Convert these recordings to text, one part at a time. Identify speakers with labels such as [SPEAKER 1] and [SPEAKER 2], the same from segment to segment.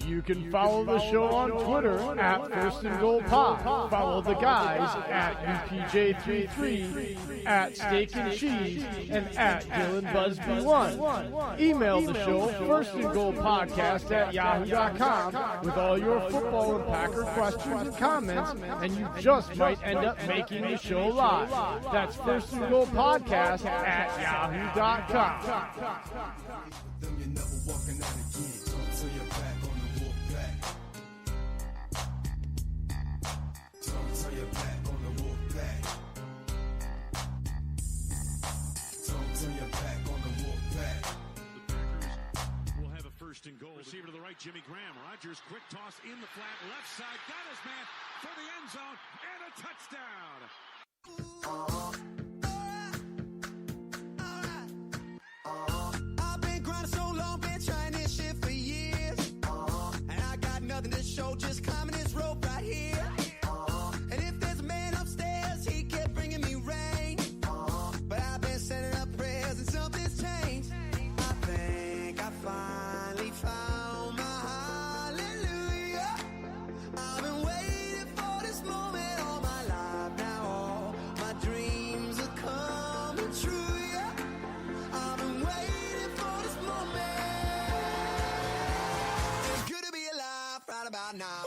[SPEAKER 1] You can follow the show on Twitter at First and Goal Pod. Follow the guys at UPJ33, at Steak and Cheese, and at Dillon Busby1. Email the show, First and Goal Podcast at yahoo.com, with all your football and Packer questions and comments, and you just might end up making the show live. That's First and Goal Podcast at yahoo.com.
[SPEAKER 2] First and goal. Receiver to the right, Jimmy Graham. Rodgers, quick toss in the flat, left side. Got his man for the end zone and a touchdown.
[SPEAKER 3] I've been grinding so long, been trying this shit for years. And I got nothing to show, just climbing this rope right here. And if there's a man upstairs, he kept bringing me rain. But I've been sending up prayers and something's changed. I think I finally found my hallelujah. I've been waiting for this moment all my life now. All my dreams are coming true, yeah. I've been waiting for this moment. It's good to be alive right about now.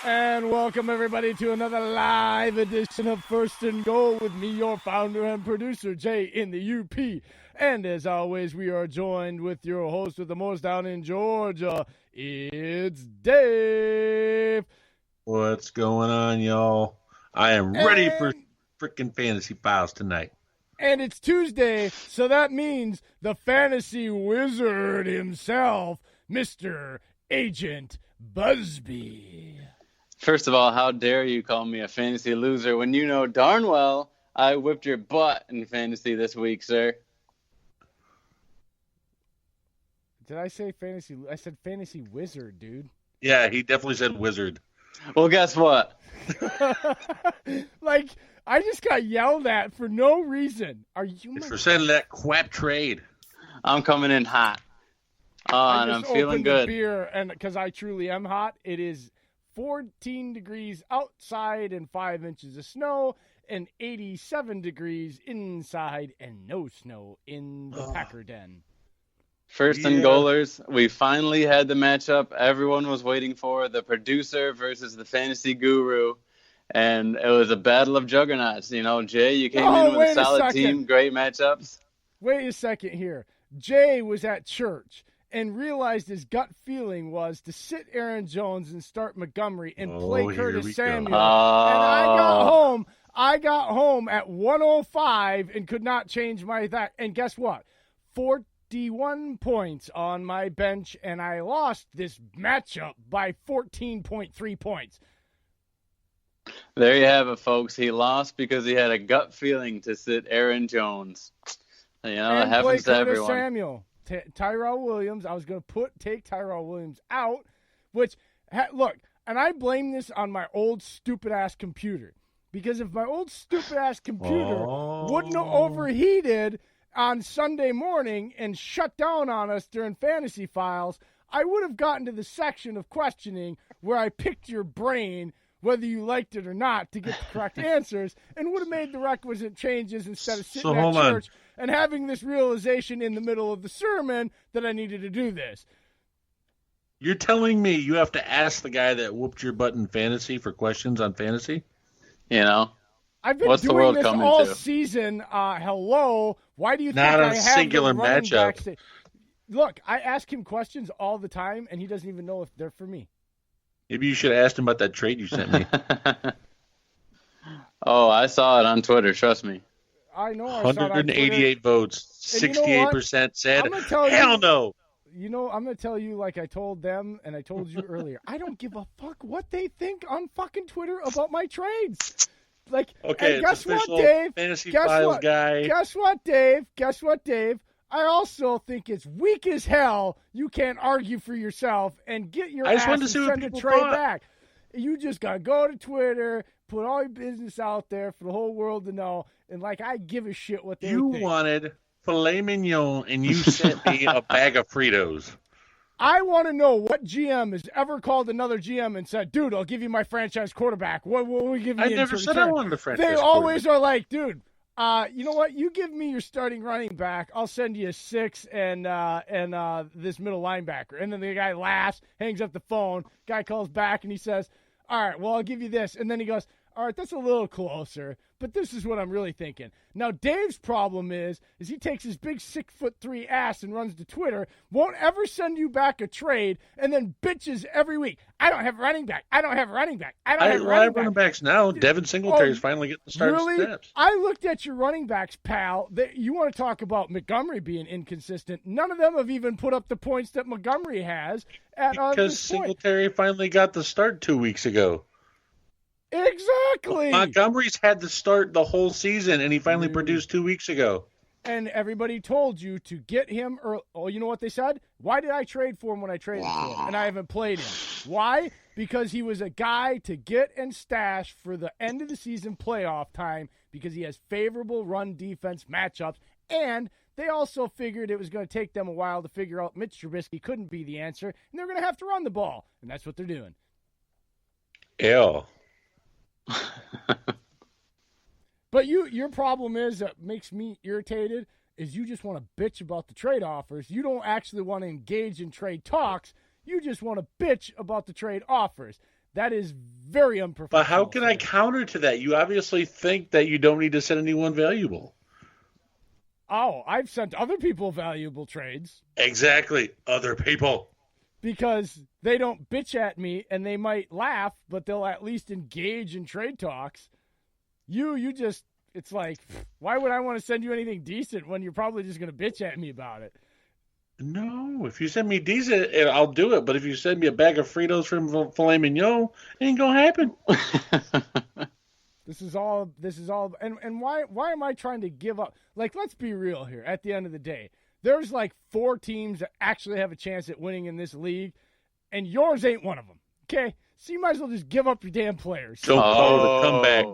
[SPEAKER 1] And welcome, everybody, to another live edition of First and Goal with me, your founder and producer, Jay in the UP. And as always, we are joined with your host with the most down in Georgia. It's Dave.
[SPEAKER 4] What's going on, y'all? I am ready for freaking fantasy files tonight.
[SPEAKER 1] And it's Tuesday, so that means the fantasy wizard himself, Mr. Agent Busby.
[SPEAKER 5] First of all, how dare you call me a fantasy loser when you know darn well I whipped your butt in fantasy this week, sir.
[SPEAKER 1] Did I say fantasy? I said fantasy wizard, dude.
[SPEAKER 4] Yeah, he definitely said wizard.
[SPEAKER 5] Well, guess what?
[SPEAKER 1] Like, I just got yelled at for no reason. Are you?
[SPEAKER 4] It's for sending that crap trade.
[SPEAKER 5] I'm coming in hot. And I'm feeling good.
[SPEAKER 1] Beer, and because I truly am hot, it is 14 degrees outside and 5 inches of snow, and 87 degrees inside and no snow in the Packer den.
[SPEAKER 5] First and goalers, we finally had the matchup everyone was waiting for, the producer versus the fantasy guru. And it was a battle of juggernauts. You know, Jay, you came in with a solid team, great matchups.
[SPEAKER 1] Wait a second here. Jay was at church and realized his gut feeling was to sit Aaron Jones and start Montgomery and play Curtis Samuel. And I got home at 1:05 and could not change my that. And guess what? 41 points on my bench, and I lost this matchup by 14.3 points.
[SPEAKER 5] There you have it, folks. He lost because he had a gut feeling to sit Aaron Jones. You know, it happens to everyone.
[SPEAKER 1] Samuel. Tyrell Williams, I was going to take Tyrell Williams out, which, look, and I blame this on my old stupid-ass computer. Because if my old stupid-ass computer wouldn't have overheated on Sunday morning and shut down on us during Fantasy Files, I would have gotten to the section of questioning where I picked your brain, whether you liked it or not, to get the correct answers, and would have made the requisite changes instead of sitting at church and having this realization in the middle of the sermon that I needed to do this.
[SPEAKER 4] You're telling me you have to ask the guy that whooped your butt in fantasy for questions on fantasy?
[SPEAKER 5] You know?
[SPEAKER 1] I've been doing this all season. Hello. Why do you think I have a singular matchup? Look, I ask him questions all the time, and he doesn't even know if they're for me.
[SPEAKER 4] Maybe you should have asked him about that trade you sent me.
[SPEAKER 5] Oh, I saw it on Twitter. Trust me.
[SPEAKER 1] I know.
[SPEAKER 4] 188 votes. 68% said, hell no.
[SPEAKER 1] You know, I'm going to tell you like I told them and I told you earlier. I don't give a fuck what they think on fucking Twitter about my trades. Like,
[SPEAKER 4] okay,
[SPEAKER 1] and guess what, Dave?
[SPEAKER 4] Fantasy Files guy.
[SPEAKER 1] Guess what, Dave? I also think it's weak as hell. You can't argue for yourself and get your
[SPEAKER 4] I just
[SPEAKER 1] ass
[SPEAKER 4] wanted to
[SPEAKER 1] and
[SPEAKER 4] see what
[SPEAKER 1] send a
[SPEAKER 4] people
[SPEAKER 1] trade
[SPEAKER 4] thought.
[SPEAKER 1] back. You just got to go to Twitter, put all your business out there for the whole world to know. And, like, I give a shit what they
[SPEAKER 4] You
[SPEAKER 1] think.
[SPEAKER 4] wanted filet mignon, and you sent me a bag of Fritos.
[SPEAKER 1] I want to know what GM has ever called another GM and said, dude, I'll give you my franchise quarterback. What will we give you
[SPEAKER 4] I
[SPEAKER 1] in
[SPEAKER 4] never
[SPEAKER 1] return?
[SPEAKER 4] said I wanted a franchise
[SPEAKER 1] They always are like, dude, you know what? You give me your starting running back. I'll send you a 6 and this middle linebacker. And then the guy laughs, hangs up the phone. Guy calls back, and he says, all right, well, I'll give you this. And then he goes, all right, that's a little closer, but this is what I'm really thinking. Now, Dave's problem is he takes his big 6'3" ass and runs to Twitter, won't ever send you back a trade, and then bitches every week. I don't have a running back. I don't have a running back. I don't have a running back.
[SPEAKER 4] running backs now. Devin Singletary's finally getting the starting
[SPEAKER 1] Really?
[SPEAKER 4] steps.
[SPEAKER 1] I looked at your running backs, pal. You want to talk about Montgomery being inconsistent. None of them have even put up the points that Montgomery has at
[SPEAKER 4] Because
[SPEAKER 1] this point.
[SPEAKER 4] Singletary finally got the start 2 weeks ago.
[SPEAKER 1] Exactly.
[SPEAKER 4] Montgomery's had the start the whole season, and he finally produced 2 weeks ago.
[SPEAKER 1] And everybody told you to get him early. Oh, you know what they said? Why did I trade for him when I traded for him? And I haven't played him. Why? Because he was a guy to get and stash for the end of the season playoff time because he has favorable run defense matchups. And they also figured it was going to take them a while to figure out Mitch Trubisky couldn't be the answer. And they're going to have to run the ball. And that's what they're doing.
[SPEAKER 4] Ew.
[SPEAKER 1] But your problem is that makes me irritated is you just want to bitch about the trade offers. You don't actually want to engage in trade talks. You just want to bitch about the trade offers. That is very unprofessional.
[SPEAKER 4] But how can I counter to that? You obviously think that you don't need to send anyone valuable.
[SPEAKER 1] Oh, I've sent other people valuable trades.
[SPEAKER 4] Exactly. Other people.
[SPEAKER 1] Because they don't bitch at me and they might laugh, but they'll at least engage in trade talks. You just, it's like, why would I want to send you anything decent when you're probably just going to bitch at me about it?
[SPEAKER 4] No, if you send me decent, I'll do it. But if you send me a bag of Fritos from filet mignon, it ain't going to happen.
[SPEAKER 1] This is all, and why am I trying to give up? Like, let's be real here at the end of the day. There's like 4 teams that actually have a chance at winning in this league, and yours ain't one of them, okay? So you might as well just give up your damn players.
[SPEAKER 4] Don't call it a comeback.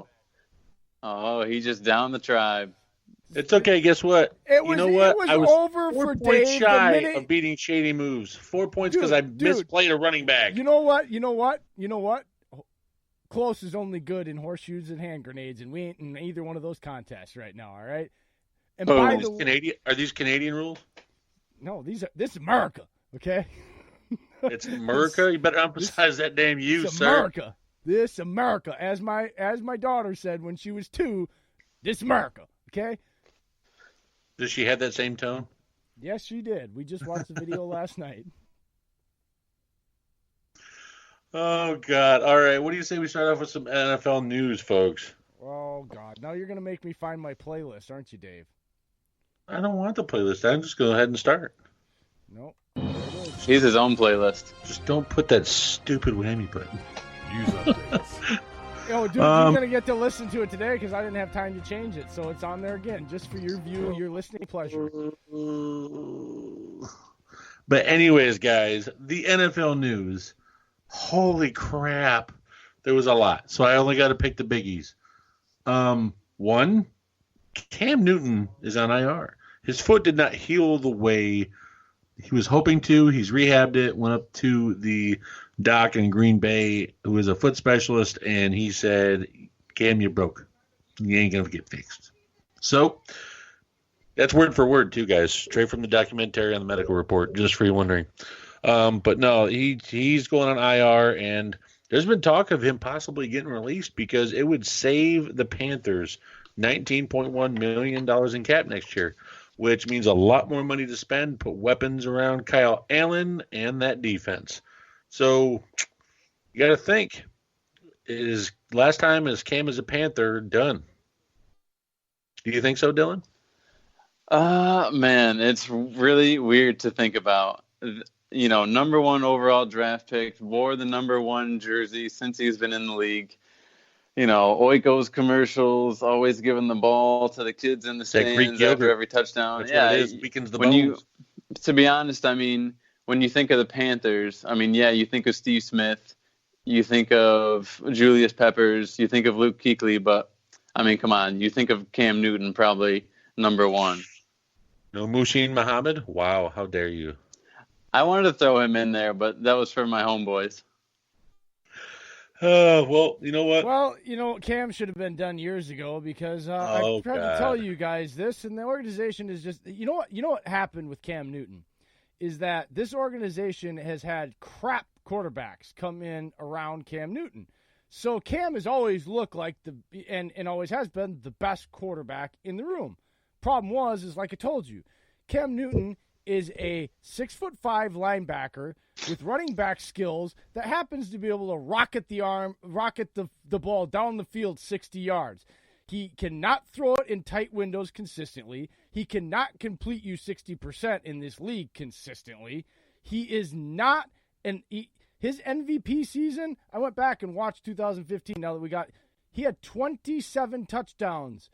[SPEAKER 5] Oh, he just down the tribe.
[SPEAKER 4] It's okay. Guess what?
[SPEAKER 1] You
[SPEAKER 4] know what?
[SPEAKER 1] It was over
[SPEAKER 4] 4
[SPEAKER 1] for
[SPEAKER 4] points
[SPEAKER 1] Dave
[SPEAKER 4] shy
[SPEAKER 1] the minute.
[SPEAKER 4] of beating Shady Moves. 4 points because
[SPEAKER 1] Dude,
[SPEAKER 4] I misplayed a running back.
[SPEAKER 1] You know what? Close is only good in horseshoes and hand grenades, and we ain't in either one of those contests right now, all right? And by the way,
[SPEAKER 4] Are these Canadian rules?
[SPEAKER 1] no, this is America, okay?
[SPEAKER 4] It's America. You better emphasize that damn "you,"
[SPEAKER 1] It's
[SPEAKER 4] sir.
[SPEAKER 1] America. This America, as my daughter said when she was 2, this America, okay?
[SPEAKER 4] Does she have that same tone?
[SPEAKER 1] Yes, she did. We just watched the video last night.
[SPEAKER 4] Oh God! All right. What do you say we start off with some NFL news, folks?
[SPEAKER 1] Oh God! Now you're gonna make me find my playlist, aren't you, Dave?
[SPEAKER 4] I don't want the playlist. I'm just go ahead and start.
[SPEAKER 1] Nope.
[SPEAKER 5] He's his own playlist.
[SPEAKER 4] Just don't put that stupid whammy button.
[SPEAKER 1] Use updates. Yo, dude, you're gonna get to listen to it today because I didn't have time to change it, so it's on there again, just for your view, your listening pleasure.
[SPEAKER 4] But anyways, guys, the NFL news. Holy crap. There was a lot. So I only got to pick the biggies. One, Cam Newton is on IR. His foot did not heal the way he was hoping to. He's rehabbed it, went up to the doc in Green Bay, who is a foot specialist, and he said, Cam, you broke. You ain't going to get fixed. So that's word for word, too, guys. Straight from the documentary on the medical report, just for you wondering. But no, he's going on IR, and there's been talk of him possibly getting released because it would save the Panthers $19.1 million in cap next year, which means a lot more money to spend, put weapons around Kyle Allen and that defense. So you got to think, is last time as Cam as a Panther done? Do you think so, Dillon?
[SPEAKER 5] Man, it's really weird to think about. You know, number 1 overall draft pick, wore the number 1 jersey since he's been in the league. Oiko's commercials, always giving the ball to the kids in the
[SPEAKER 4] That Greek
[SPEAKER 5] stands after
[SPEAKER 4] yogurt.
[SPEAKER 5] every touchdown.
[SPEAKER 4] That's
[SPEAKER 5] yeah,
[SPEAKER 4] what it is. Weakens the
[SPEAKER 5] when
[SPEAKER 4] bones.
[SPEAKER 5] to be honest, I mean, when you think of the Panthers, I mean, yeah, you think of Steve Smith, you think of Julius Peppers, you think of Luke Kuechly, but I mean, come on, you think of Cam Newton probably number one.
[SPEAKER 4] No Mushin Muhammad? Wow, how dare you?
[SPEAKER 5] I wanted to throw him in there, but that was for my homeboys.
[SPEAKER 4] Well, you know what?
[SPEAKER 1] Well, Cam should have been done years ago because I've tried to tell you guys this, and the organization is just you know what happened with Cam Newton is that this organization has had crap quarterbacks come in around Cam Newton. So Cam has always looked like and always has been the best quarterback in the room. Problem is like I told you, Cam Newton is a 6'5" linebacker with running back skills that happens to be able to rocket the ball down the field 60 yards. He cannot throw it in tight windows consistently. He cannot complete you 60% in this league consistently. He is not his MVP season, I went back and watched 2015 he had 27 touchdowns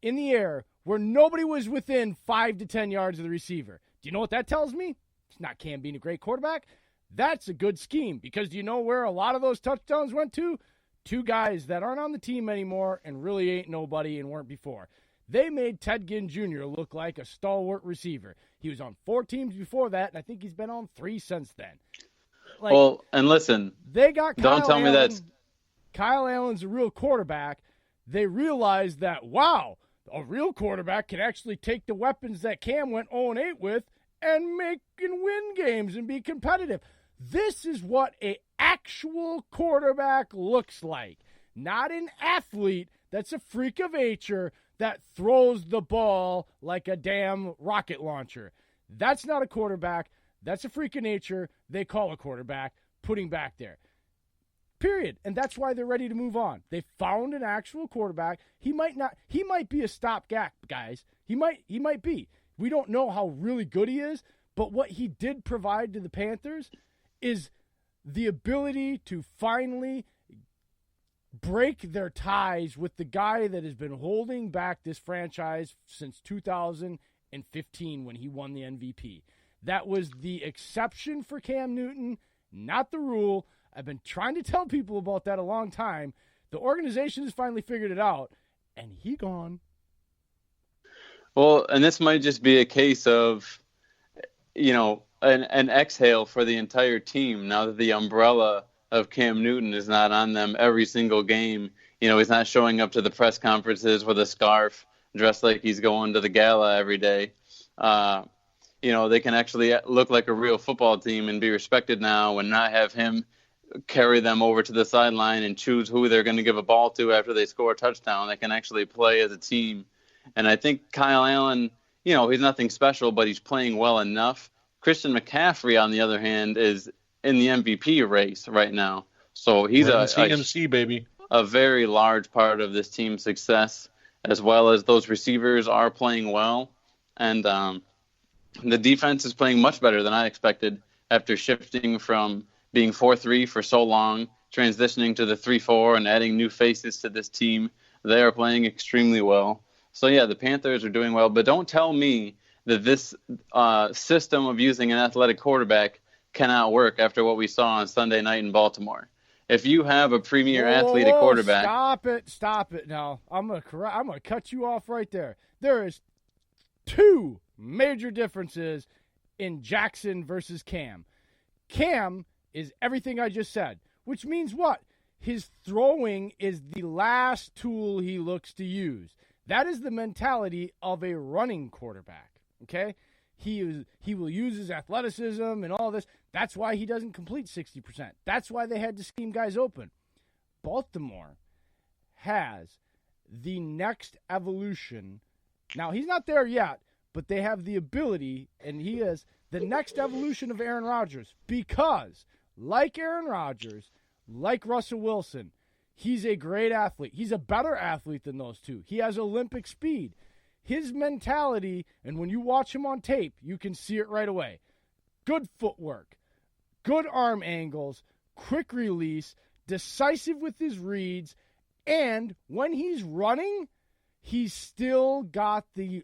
[SPEAKER 1] in the air where nobody was within 5 to 10 yards of the receiver. Do you know what that tells me? It's not Cam being a great quarterback. That's a good scheme because do you know where a lot of those touchdowns went to? Two guys that aren't on the team anymore and really ain't nobody and weren't before. They made Ted Ginn Jr. look like a stalwart receiver. He was on 4 teams before that, and I think he's been on 3 since then.
[SPEAKER 5] And listen,
[SPEAKER 1] they got
[SPEAKER 5] don't tell me that's
[SPEAKER 1] Kyle Allen's a real quarterback. They realized that, wow, a real quarterback can actually take the weapons that Cam went 0-8 with and win games and be competitive. This is what an actual quarterback looks like. Not an athlete that's a freak of nature that throws the ball like a damn rocket launcher. That's not a quarterback. That's a freak of nature. They call a quarterback, putting back there. Period. And that's why they're ready to move on. They found an actual quarterback. He might be a stopgap, guys. He might be. We don't know how really good he is, but what he did provide to the Panthers is the ability to finally break their ties with the guy that has been holding back this franchise since 2015 when he won the MVP. That was the exception for Cam Newton, not the rule. I've been trying to tell people about that a long time. The organization has finally figured it out, and he gone.
[SPEAKER 5] Well, and this might just be a case of, an exhale for the entire team now that the umbrella of Cam Newton is not on them every single game. He's not showing up to the press conferences with a scarf, dressed like he's going to the gala every day. They can actually look like a real football team and be respected now and not have him carry them over to the sideline and choose who they're going to give a ball to after they score a touchdown. They can actually play as a team. And I think Kyle Allen, he's nothing special, but he's playing well enough. Christian McCaffrey, on the other hand, is in the MVP race right now. So he's
[SPEAKER 4] CMC, baby.
[SPEAKER 5] A very large part of this team's success, as well as those receivers are playing well. And the defense is playing much better than I expected after shifting from being 4-3 for so long, transitioning to the 3-4 and adding new faces to this team. They are playing extremely well. So, yeah, the Panthers are doing well. But don't tell me that this system of using an athletic quarterback cannot work after what we saw on Sunday night in Baltimore. If you have a premier athletic quarterback.
[SPEAKER 1] Stop it now. I'm gonna cut you off right there. There is 2 major differences in Jackson versus Cam. Cam is everything I just said, which means what? His throwing is the last tool he looks to use. That is the mentality of a running quarterback, okay? He will use his athleticism and all this. That's why he doesn't complete 60%. That's why they had to scheme guys open. Baltimore has the next evolution. Now, he's not there yet, but they have the ability, and he is the next evolution of Aaron Rodgers because, like Aaron Rodgers, like Russell Wilson, he's a great athlete. He's a better athlete than those two. He has Olympic speed. His mentality, and when you watch him on tape, you can see it right away. Good footwork, good arm angles, quick release, decisive with his reads, And when he's running, he's still got the